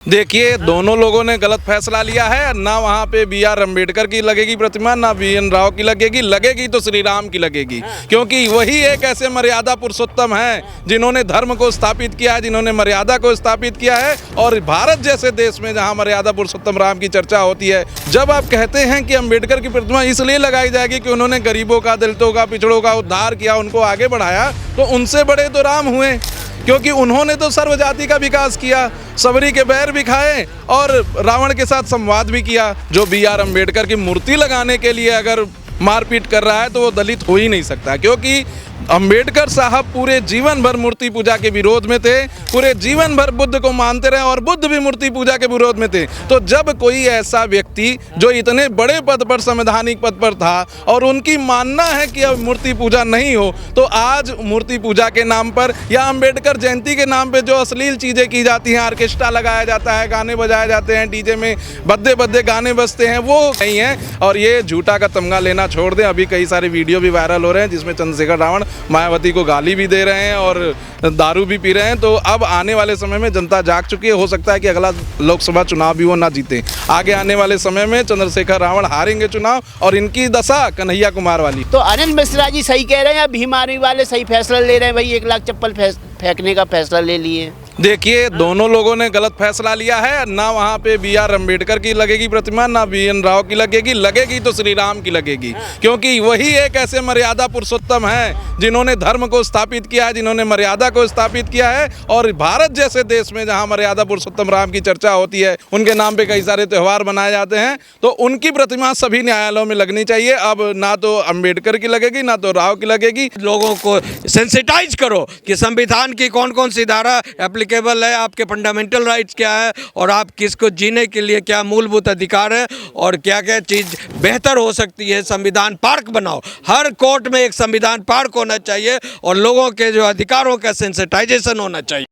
देखिए, दोनों लोगों ने गलत फैसला लिया है। ना वहाँ पे बी.आर. अम्बेडकर की लगेगी प्रतिमा, ना बी.एन. राव की लगेगी तो श्री राम की लगेगी, क्योंकि वही एक ऐसे मर्यादा पुरुषोत्तम हैं जिन्होंने धर्म को स्थापित किया है, जिन्होंने मर्यादा को स्थापित किया है। और भारत जैसे देश में जहाँ मर्यादा पुरुषोत्तम राम की चर्चा होती है, जब आप कहते हैं कि अम्बेडकर की प्रतिमा इसलिए लगाई जाएगी कि उन्होंने गरीबों का, दलितों का, पिछड़ों का उद्धार किया, उनको आगे बढ़ाया, तो उनसे बड़े तो राम हुए, क्योंकि उन्होंने तो सर्व जाति का विकास किया, सबरी के बैर भी खाए और रावण के साथ संवाद भी किया। जो बी.आर. अम्बेडकर की मूर्ति लगाने के लिए अगर मारपीट कर रहा है तो वो दलित हो ही नहीं सकता, क्योंकि अम्बेडकर साहब पूरे जीवन भर मूर्ति पूजा के विरोध में थे, पूरे जीवन भर बुद्ध को मानते रहे और बुद्ध भी मूर्ति पूजा के विरोध में थे। तो जब कोई ऐसा व्यक्ति जो इतने बड़े पद पर, संवैधानिक पद पर था, और उनकी मानना है कि अब मूर्ति पूजा नहीं हो, तो आज मूर्ति पूजा के नाम पर या अम्बेडकर जयंती के नाम पर जो अश्लील चीज़ें की जाती हैं, ऑर्केस्ट्रा लगाया जाता है, गाने बजाए जाते हैं, डीजे में बद्दे बद्दे गाने बजते हैं, वो नहीं है। और ये झूठा का तमगा लेना छोड़ दें। अभी कई सारे वीडियो भी वायरल हो रहे हैं जिसमें चंद्रशेखर रावण मायावती को गाली भी दे रहे हैं और दारू भी पी रहे हैं। तो अब आने वाले समय में जनता जाग चुकी है। हो सकता है कि अगला लोकसभा चुनाव भी वो ना जीते। आगे आने वाले समय में चंद्रशेखर रावण हारेंगे चुनाव और इनकी दशा कन्हैया कुमार वाली। तो अनिल मिश्रा जी सही कह रहे हैं या भीम आर्मी वाले सही फैसला ले रहे हैं? भाई 1 लाख चप्पल फेंकने का फैसला ले लिए। देखिए, दोनों लोगों ने गलत फैसला लिया है। ना वहाँ पे बी.आर. अम्बेडकर की लगेगी प्रतिमा, ना बी.एन. राव की लगेगी तो श्री राम की लगेगी, क्योंकि वही एक ऐसे मर्यादा पुरुषोत्तम हैं जिन्होंने धर्म को स्थापित किया है, जिन्होंने मर्यादा को स्थापित किया है। और भारत जैसे देश में जहाँ मर्यादा पुरुषोत्तम राम की चर्चा होती है, उनके नाम पे कई सारे त्यौहार मनाए जाते हैं, तो उनकी प्रतिमा सभी न्यायालयों में लगनी चाहिए। अब ना तो अम्बेडकर की लगेगी, ना तो राव की लगेगी। लोगों को सेंसिटाइज करो कि संविधान की कौन कौन सी धारा एप्लीकेबल है, आपके फंडामेंटल राइट्स क्या है और आप किसको जीने के लिए क्या मूलभूत अधिकार है और क्या क्या चीज़ बेहतर हो सकती है। संविधान पार्क बनाओ, हर कोर्ट में एक संविधान पार्क होना चाहिए और लोगों के जो अधिकारों का सेंसिटाइजेशन होना चाहिए।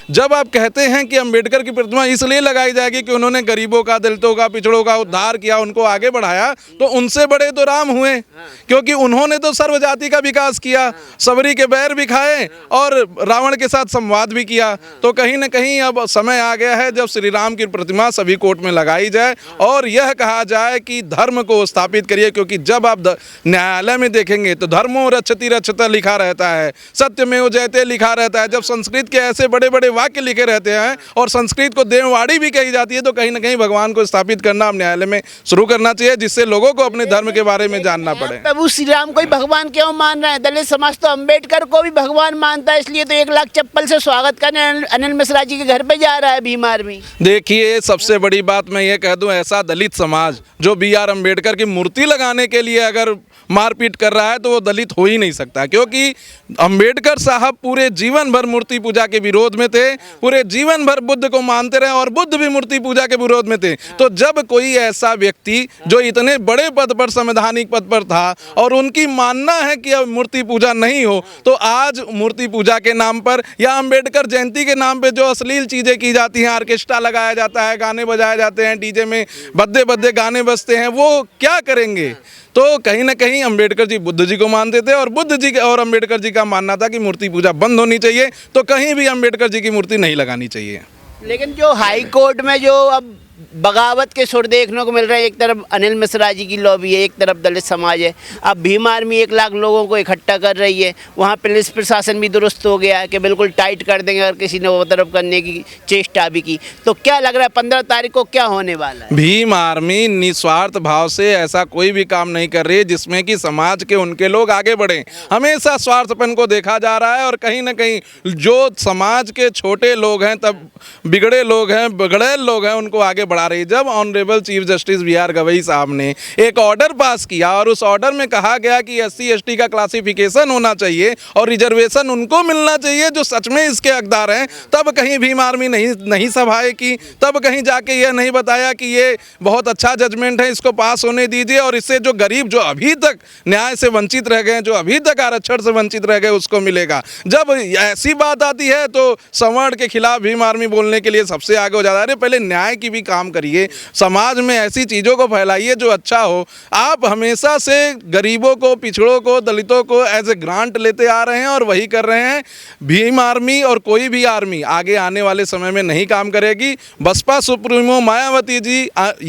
जब आप कहते हैं कि अम्बेडकर की प्रतिमा इसलिए लगाई जाएगी कि उन्होंने गरीबों का, दलितों का, पिछड़ों का उद्धार किया, उनको आगे बढ़ाया, तो उनसे बड़े तो राम हुए, क्योंकि उन्होंने तो सर्व जाति का विकास किया, सबरी के बैर भी खाए और रावण के साथ संवाद भी किया। तो कहीं ना कहीं अब समय आ गया है जब श्री राम की प्रतिमा सभी कोर्ट में लगाई जाए और यह कहा जाए कि धर्म को स्थापित करिए, क्योंकि जब आप न्यायालय में देखेंगे तो धर्मो रक्षति रक्षता लिखा रहता है, सत्यमेव जयते लिखा रहता है। जब संस्कृत के ऐसे बड़े बड़े वाक्य लिखे रहते हैं और संस्कृत को देववाणी भी कही जाती है, तो कहीं ना कहीं भगवान को स्थापित करना अब न्यायालय में शुरू करना चाहिए, जिससे लोगों को अपने धर्म के बारे में जानना पड़े। प्रभु श्री राम को ही भगवान क्यों मान रहे हैं? दलित समाज तो अम्बेडकर को भी भगवान मानता है, इसलिए तो 1 लाख चप्पल से स्वागत करने अनिल मिश्रा जी के घर पे जा रहा है भीम आर्मी। देखिए, सबसे बड़ी बात मैं ये कह दूं, ऐसा दलित समाज जो बी.आर. अम्बेडकर की मूर्ति लगाने के लिए अगर मारपीट कर रहा है तो वो दलित हो ही नहीं सकता, क्योंकि अम्बेडकर साहब पूरे जीवन भर मूर्ति पूजा के विरोध में थे, पूरे जीवन भर बुद्ध को मानते रहे और बुद्ध भी मूर्ति पूजा के विरोध में थे। तो जब कोई ऐसा व्यक्ति जो इतने बड़े पद पर, संवैधानिक पद पर था, और उनकी मानना है कि अब मूर्ति पूजा नहीं हो, तो आज मूर्ति पूजा के नाम पर या अम्बेडकर जयंती के नाम पर जो अश्लील चीज़ें की जाती हैं, ऑर्केस्ट्रा लगाया जाता है, गाने बजाए जाते हैं, डीजे में बद्दे बद्दे गाने बजते हैं, वो क्या करेंगे? तो कहीं ना कहीं अम्बेडकर जी बुद्ध जी को मानते थे और बुद्ध जी और अम्बेडकर जी का मानना था कि मूर्ति पूजा बंद होनी चाहिए, तो कहीं भी अम्बेडकर जी की मूर्ति नहीं लगानी चाहिए। लेकिन जो हाई कोर्ट में जो अब बगावत के सुर देखने को मिल रहे हैं, एक तरफ अनिल मिश्रा जी की लॉबी है, एक तरफ दलित समाज है। अब भीम आर्मी 1 लाख लोगों को इकट्ठा कर रही है, वहाँ पुलिस प्रशासन भी दुरुस्त हो गया है कि बिल्कुल टाइट कर देंगे अगर किसी ने वो तरफ करने की चेष्टा भी की। तो क्या लग रहा है 15 तारीख को क्या होने वाला है? भीम आर्मी निस्वार्थ भाव से ऐसा कोई भी काम नहीं कर रही है जिसमें कि समाज के उनके लोग आगे बढ़ें। हमेशा स्वार्थपन को देखा जा रहा है और कहीं ना कहीं जो समाज के छोटे लोग हैं, तब बिगड़े लोग हैं, बिगड़ैल लोग हैं, उनको आगे बढ़ा रही। जब honourable chief justice B R. Gavai साहब ने एक ऑर्डर पास किया और उस ऑर्डर में कहा गया कि SC/ST का क्लासिफिकेशन होना चाहिए और रिजर्वेशन उनको मिलना चाहिए जो सच में इसके हकदार हैं, तब कहीं भीम आर्मी नहीं सभाए की, तब कहीं जाके यह नहीं बताया कि ये बहुत अच्छा जजमेंट है, इसको पास होने दीजिए और इससे जो गरीब, जो अभी तक न्याय से वंचित रह गए, जो अभी तक आरक्षण से वंचित रह गए, उसको मिलेगा। जब ऐसी बात आती है तो सवर्ण के खिलाफ भीम आर्मी बोलने के लिए सबसे आगे हो जाता है। अरे पहले न्याय की भी काम करिए, समाज में ऐसी चीज़ों को फैलाइए जो अच्छा हो। आप हमेशा से गरीबों को, पिछड़ों को, दलितों को एज ए ग्रांट लेते आ रहे हैं और वही कर रहे हैं। भीम आर्मी और कोई भी आर्मी आगे आने वाले समय में नहीं काम करेगी। बसपा सुप्रीमो मायावती जी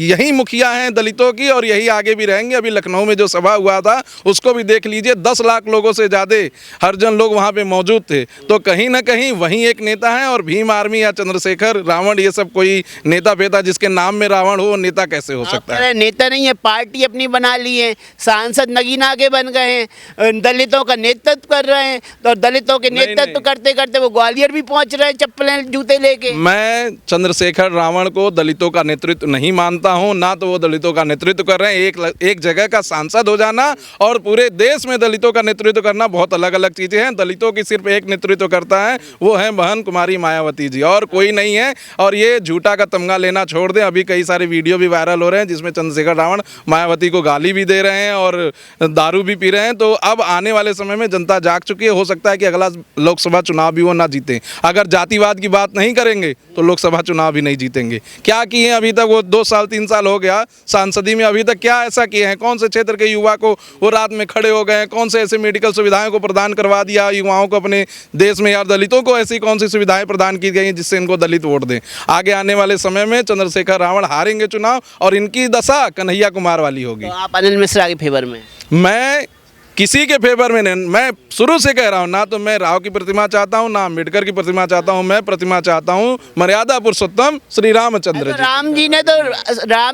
यही मुखिया हैं दलितों की और यही आगे भी रहेंगे। अभी लखनऊ में जो सभा हुआ था उसको भी देख लीजिए, 10 लाख लोगों से ज़्यादा हरिजन लोग वहाँ पे मौजूद थे। तो कहीं ना कहीं वही एक नेता है। और भीम आर्मी या चंद्रशेखर रावण ये सब कोई नेता फेता जिसके नाम में रावण हो, नेता कैसे हो सकता है? नेता नहीं है, पार्टी अपनी बना ली है। सांसद नगीना आगे बन गए हैं, दलितों का नेतृत्व कर रहे हैं। तो दलितों के नेतृत्व करते करते वो ग्वालियर भी पहुंच रहे हैं चप्पलें जूते लेके। मैं चंद्रशेखर रावण को दलितों का नेतृत्व नहीं मानता हूं, ना तो वो दलितों का नेतृत्व कर रहे हैं। एक जगह का सांसद हो जाना और पूरे देश में दलितों का नेतृत्व करना बहुत अलग अलग चीज़ें हैं। दलितों की सिर्फ एक नेतृत्व करता है, वो है बहन कुमारी मायावती जी, और कोई नहीं है। और ये झूठा का तमगा लेना छोड़ दें। अभी कई सारे वीडियो भी वायरल हो रहे हैं जिसमें चंद्रशेखर रावण मायावती को गाली भी दे रहे हैं और दारू भी पी रहे हैं। तो अब आने वाले समय में जनता जाग चुकी है। हो सकता है कि अगला लोकसभा चुनाव भी वो ना जीते। अगर जातिवाद की बात नहीं करेंगे तो लोकसभा चुनाव भी नहीं जीतेंगे। क्या किए अभी तक? वो 2 साल 3 साल हो गया सांसदी में, अभी तक क्या ऐसा किए हैं? कौन से क्षेत्र के युवा को वो रात में खड़े हो गए? कौन से ऐसे मेडिकल सुविधाएं को प्रदान करवा दिया युवाओं को अपने देश में? यार दलितों को ऐसी कौन सी सुविधाएं प्रदान की गई हैं जिससे इनको दलित वोट दें? आगे आने वाले समय में चंद्रशेखर रावण हारेंगे चुनाव और इनकी दशा कन्हैया कुमार वाली होगी। तो आप अनिल मिश्रा के फेवर में? मैं किसी के फेवर में नहीं। मैं शुरू से कह रहा हूँ, ना तो मैं राव की प्रतिमा चाहता हूँ, ना अम्बेडकर की प्रतिमा चाहता हूँ। मैं प्रतिमा चाहता हूँ मर्यादा पुरुषोत्तम श्री रामचंद्र जी। राम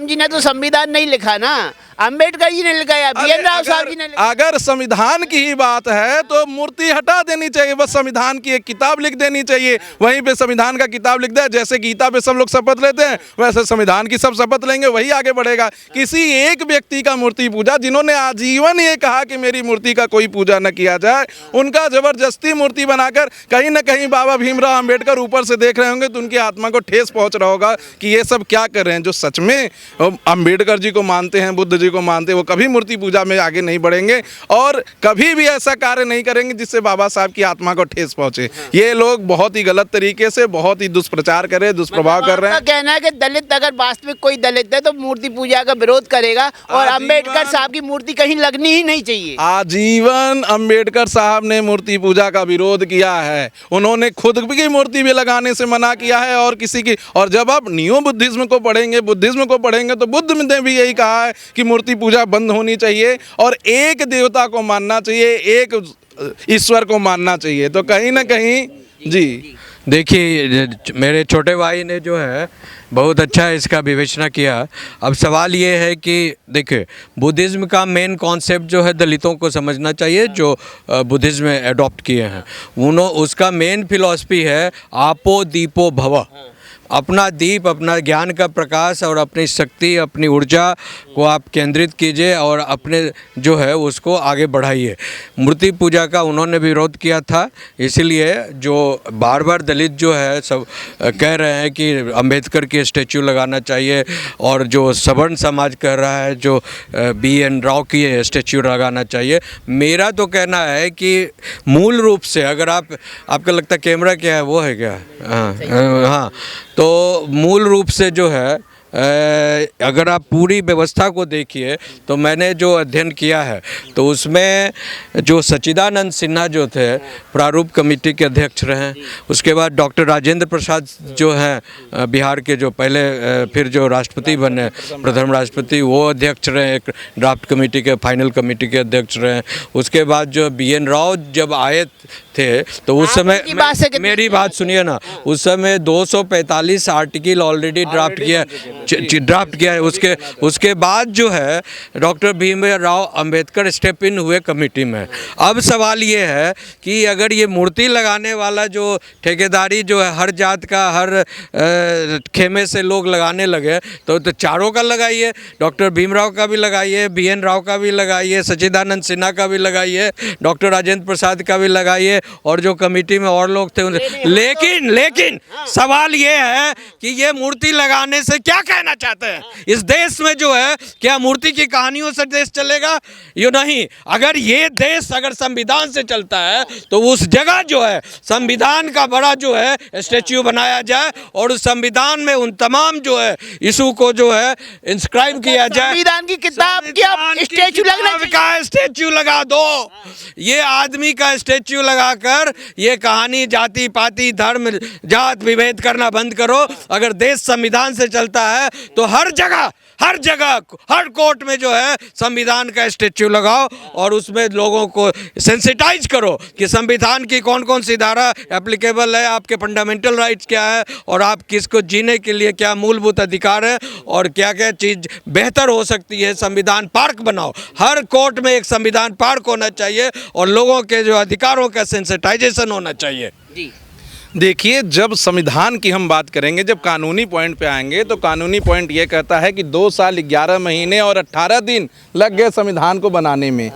जी ने तो संविधान नहीं लिखा ना, अम्बेडकर जी ने लिखा है, बी.एन. राव साहब जी ने लिखा। अगर संविधान की ही बात है तो मूर्ति हटा देनी चाहिए, बस संविधान की एक किताब लिख देनी चाहिए। वहीं पे संविधान का किताब लिख दे, जैसे गीता पे सब लोग शपथ लेते हैं वैसे संविधान की सब शपथ लेंगे, वही आगे बढ़ेगा। किसी एक व्यक्ति का मूर्ति पूजा, जिन्होंने आजीवन ये कहा कि मेरी मूर्ति का कोई पूजा न किया जाए, उनका जबरदस्ती मूर्ति बनाकर कहीं ना कहीं बाबा भीमराव अंबेडकर ऊपर से देख रहे होंगे तो उनकी आत्मा को ठेस पहुंच रहा होगा कि ये सब क्या कर रहे हैं। जो सच में अंबेडकर जी को मानते हैं, बुद्ध जी को मानते हैं, वो कभी मूर्ति पूजा में आगे नहीं बढ़ेंगे और कभी भी ऐसा कार्य नहीं करेंगे जिससे बाबा साहब की आत्मा को ठेस पहुंचे। ये लोग बहुत ही गलत तरीके से बहुत ही दुष्प्रचार कर रहे हैं, दुष्प्रभाव कर रहे हैं। कहना है कि दलित अगर वास्तविक कोई दलित है तो मूर्ति पूजा का विरोध करेगा और अंबेडकर साहब की मूर्ति कहीं लगनी ही नहीं चाहिए। आजीवन अंबेडकर साहब ने मूर्ति पूजा का विरोध किया है। उन्होंने खुद की मूर्ति भी लगाने से मना किया है और किसी की। और जब आप न्यू बुद्धिज्म को पढ़ेंगे तो बुद्ध ने भी यही कहा है कि मूर्ति पूजा बंद होनी चाहिए और एक देवता को मानना चाहिए, एक ईश्वर को मानना चाहिए। तो कहीं ना कहीं जी देखिए, मेरे छोटे भाई ने जो है बहुत अच्छा इसका विवेचना किया। अब सवाल ये है कि देखिए, बुद्धिज़्म का मेन कॉन्सेप्ट जो है दलितों को समझना चाहिए, जो बुद्धिज़्म में अडॉप्ट किए हैं। उसका मेन फिलॉसफी है आपो दीपो भव। अपना दीप, अपना ज्ञान का प्रकाश और अपनी शक्ति, अपनी ऊर्जा को आप केंद्रित कीजिए और अपने जो है उसको आगे बढ़ाइए। मूर्ति पूजा का उन्होंने विरोध किया था, इसीलिए जो बार बार दलित जो है सब कह रहे हैं कि अंबेडकर की स्टैचू लगाना चाहिए और जो सवर्ण समाज कह रहा है जो बी.एन. राव की स्टैचू लगाना चाहिए। मेरा तो कहना है कि मूल रूप से अगर आपका लगता कैमरा क्या है, वो है क्या? हाँ, तो मूल रूप से जो है अगर आप पूरी व्यवस्था को देखिए तो मैंने जो अध्ययन किया है तो उसमें जो सच्चिदानंद सिन्हा जो थे प्रारूप कमेटी के अध्यक्ष रहे, उसके बाद डॉक्टर राजेंद्र प्रसाद जो हैं बिहार के जो पहले फिर जो राष्ट्रपति बने प्रथम राष्ट्रपति, वो अध्यक्ष रहे, एक ड्राफ्ट कमेटी के फाइनल कमेटी के अध्यक्ष रहे। उसके बाद जो बी.एन. राव जब आए थे तो उस समय मेरी बात सुनिए ना, उस समय 245 आर्टिकल ऑलरेडी ड्राफ्ट किया है। उसके बाद जो है doctor Bhimrao Ambedkar step in हुए कमेटी में। अब सवाल ये है कि अगर ये मूर्ति लगाने वाला जो ठेकेदारी जो है हर जात का हर खेमे से लोग लगाने लगे तो चारों का लगाइए, डॉक्टर भीमराव का भी लगाइए, बी.एन. राव का भी लगाइए, सच्चिदानंद सिन्हा का भी लगाइए, डॉक्टर राजेंद्र प्रसाद का भी लगाइए और जो कमेटी में और लोग थे। लेकिन सवाल ये है कि ये मूर्ति लगाने से क्या कहना चाहते हैं? इस देश में जो है क्या मूर्ति की कहानियों से देश चलेगा? ये नहीं। अगर ये देश अगर संविधान से चलता है तो उस जगह जो है संविधान का बड़ा जो है स्टैच्यू बनाया जाए और उस संविधान में उन तमाम जो है इशू को जो है इंस्क्राइब किया जाए। संविधान की किताब की आप स्टैच्यू लगना चाहिए। का स्टैच्यू लगा दो। ये आदमी का स्टैच्यू लगाकर ये कहानी जाति पाति धर्म जात विभेद करना बंद करो। अगर देश संविधान से चलता है तो हर जगह हर कोर्ट में जो है संविधान का स्टैच्यू लगाओ और उसमें लोगों को सेंसिटाइज करो कि संविधान की कौन कौन सी धारा एप्लीकेबल है, आपके फंडामेंटल राइट्स क्या है और आप किसको जीने के लिए क्या मूलभूत अधिकार है और क्या क्या चीज़ बेहतर हो सकती है। संविधान पार्क बनाओ। हर कोर्ट में एक संविधान पार्क होना चाहिए और लोगों के जो अधिकारों का सेंसिटाइजेशन होना चाहिए। जी देखिए, जब संविधान की हम बात करेंगे, जब कानूनी पॉइंट पे आएंगे तो कानूनी पॉइंट ये कहता है कि 2 साल 11 महीने और 18 दिन लग गए संविधान को बनाने में।